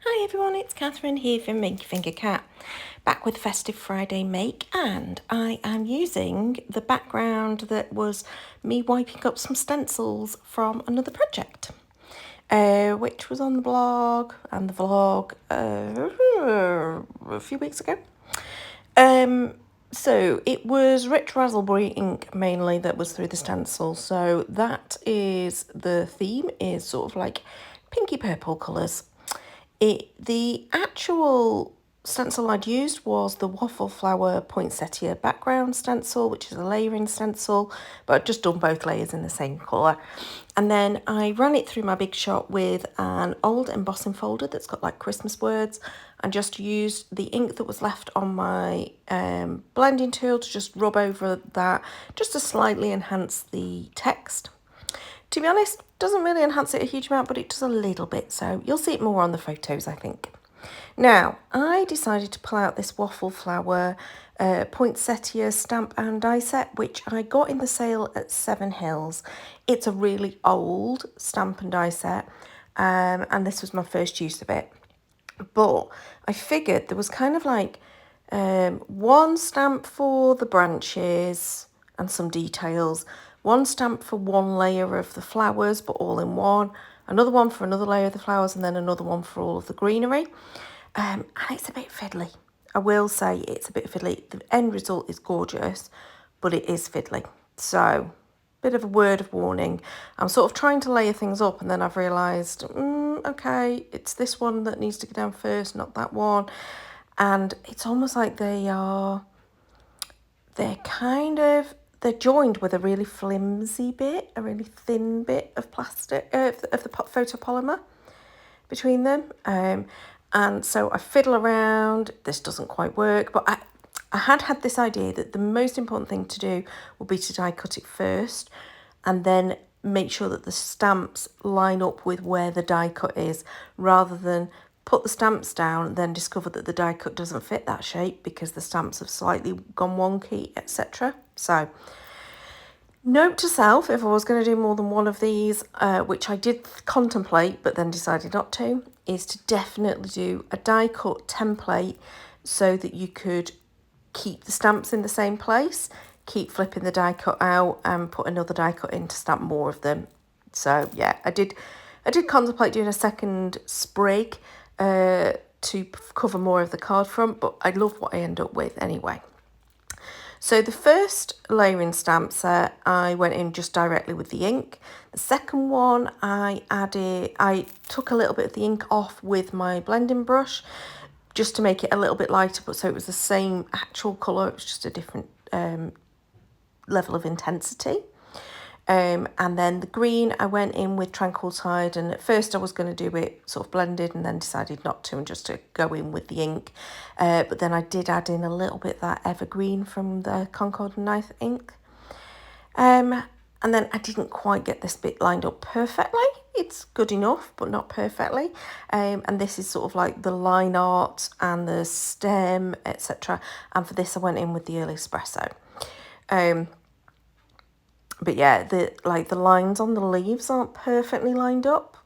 Hi everyone, it's Catherine here from Minky Finger Cat, back with Festive Friday make, and I am using the background that was me wiping up some stencils from another project, which was on the blog and the vlog a few weeks ago. So it was rich raspberry ink mainly that was through the stencil, so that is the theme, is sort of like pinky purple colours. The actual stencil I'd used was the waffleflower poinsettia background stencil, which is a layering stencil, but I'd just done both layers in the same colour. And then I ran it through my Big Shot with an old embossing folder that's got like Christmas words, and just used the ink that was left on my blending tool to just rub over that, just to slightly enhance the text. To be honest, doesn't really enhance it a huge amount, but it does a little bit, so you'll see it more on the photos, I think. Now, I decided to pull out this waffleflower poinsettia stamp and die set, which I got in the sale at Seven Hills. It's a really old stamp and die set, and this was my first use of it. But I figured there was kind of like one stamp for the branches and some details, one stamp for one layer of the flowers but all in one, another one for another layer of the flowers, and then another one for all of the greenery. And it's a bit fiddly. I will say it's a bit fiddly. The end result is gorgeous, but it is fiddly. So, bit of a word of warning. I'm sort of trying to layer things up, and then I've realised, okay, it's this one that needs to go down first, not that one. And it's almost like they're joined with a really flimsy bit, a really thin bit of plastic, of the photopolymer between them. And so I fiddle around, this doesn't quite work, but I had this idea that the most important thing to do would be to die cut it first, and then make sure that the stamps line up with where the die cut is, rather than put the stamps down, then discover that the die cut doesn't fit that shape because the stamps have slightly gone wonky, etc. So, note to self, if I was going to do more than one of these, which I did contemplate but then decided not to, is to definitely do a die cut template so that you could keep the stamps in the same place, keep flipping the die cut out and put another die cut in to stamp more of them. So yeah, I did contemplate doing a second sprig to cover more of the card front, but I love what I end up with anyway. So the first layering stamp set, I went in just directly with the ink. The second one, I took a little bit of the ink off with my blending brush just to make it a little bit lighter, but so it was the same actual colour, it was just a different level of intensity. And then the green, I went in with Tranquil Tide, and at first I was going to do it sort of blended and then decided not to, and just to go in with the ink. But then I did add in a little bit of that evergreen from the Concord and Knife ink. And then I didn't quite get this bit lined up perfectly. It's good enough, but not perfectly. And this is sort of like the line art and the stem, etc. And for this I went in with the Early Espresso. But yeah, the lines on the leaves aren't perfectly lined up,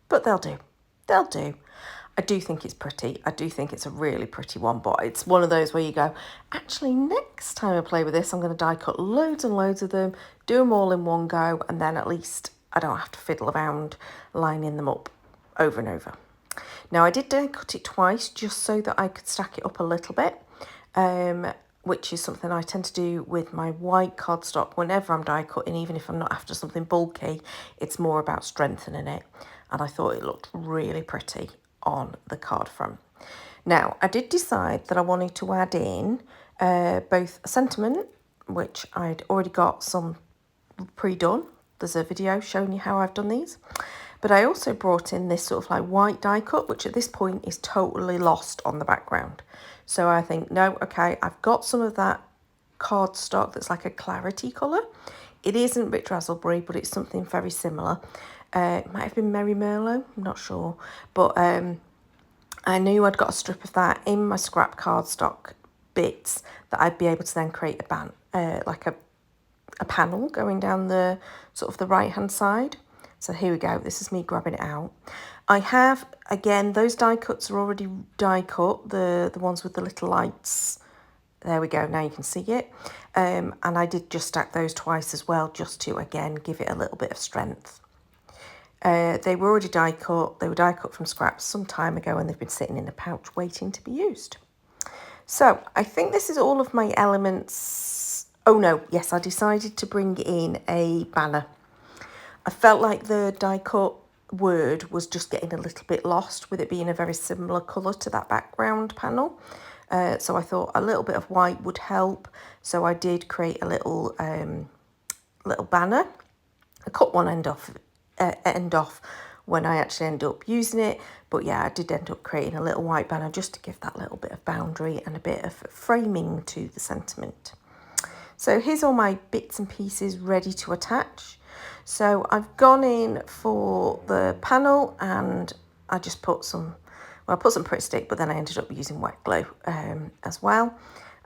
but they'll do. They'll do. I do think it's pretty. I do think it's a really pretty one, but it's one of those where you go, actually, next time I play with this, I'm going to die cut loads and loads of them, do them all in one go, and then at least I don't have to fiddle around lining them up over and over. Now, I did die cut it twice just so that I could stack it up a little bit, which is something I tend to do with my white cardstock whenever I'm die cutting, even if I'm not after something bulky. It's more about strengthening it, and I thought it looked really pretty on the card front. Now, I did decide that I wanted to add in both a sentiment, which I'd already got some pre-done. There's a video showing you how I've done these. But I also brought in this sort of like white die cut, which at this point is totally lost on the background. So I think, no, okay, I've got some of that cardstock that's like a clarity colour. It isn't rich raspberry, but it's something very similar. It might have been Merry Merlot, I'm not sure. But I knew I'd got a strip of that in my scrap cardstock bits that I'd be able to then create a panel going down the sort of the right hand side. So here we go, this is me grabbing it out. I have, again, those die cuts are already die cut, the ones with the little lights. There we go, now you can see it. And I did just stack those twice as well, just to, again, give it a little bit of strength. They were already die cut. They were die cut from scraps some time ago, and they've been sitting in a pouch waiting to be used. So I think this is all of my elements. Oh no, yes, I decided to bring in a banner. I felt like the die cut word was just getting a little bit lost with it being a very similar colour to that background panel. So I thought a little bit of white would help. So I did create a little banner. I cut one end off when I actually ended up using it, but yeah, I did end up creating a little white banner just to give that little bit of boundary and a bit of framing to the sentiment. So here's all my bits and pieces ready to attach. So I've gone in for the panel and I just put some, well, I put some Pritt stick, but then I ended up using wet glue as well.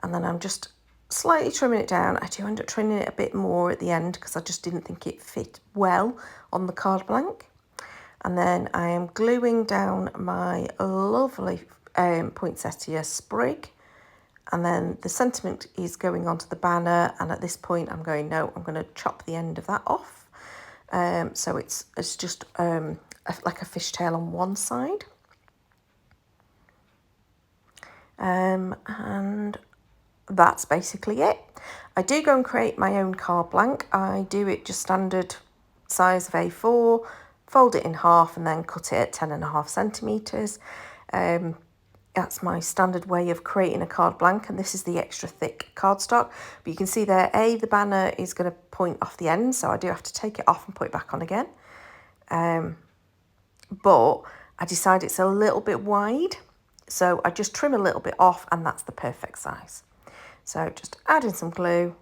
And then I'm just slightly trimming it down. I do end up trimming it a bit more at the end because I just didn't think it fit well on the card blank. And then I am gluing down my lovely poinsettia sprig. And then the sentiment is going onto the banner. And at this point I'm going, no, I'm going to chop the end of that off. So it's just like a fishtail on one side. And that's basically it. I do go and create my own card blank. I do it just standard size of A4, fold it in half and then cut it at 10.5 centimetres. That's my standard way of creating a card blank, and this is the extra thick cardstock. But you can see there, the banner is going to point off the end, so I do have to take it off and put it back on again. But I decide it's a little bit wide, so I just trim a little bit off and that's the perfect size. So just adding some glue,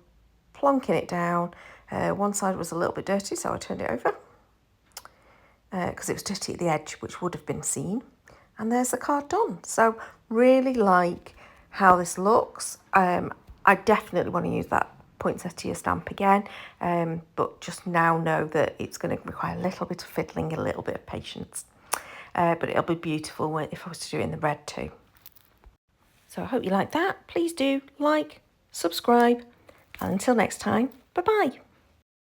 plonking it down. One side was a little bit dirty, so I turned it over because it was dirty at the edge, which would have been seen. And there's the card done. So really like how this looks. I definitely want to use that poinsettia stamp again, but just now know that it's going to require a little bit of fiddling, a little bit of patience. But it'll be beautiful if I was to do it in the red too. So I hope you like that. Please do like, subscribe, and until next time, bye-bye.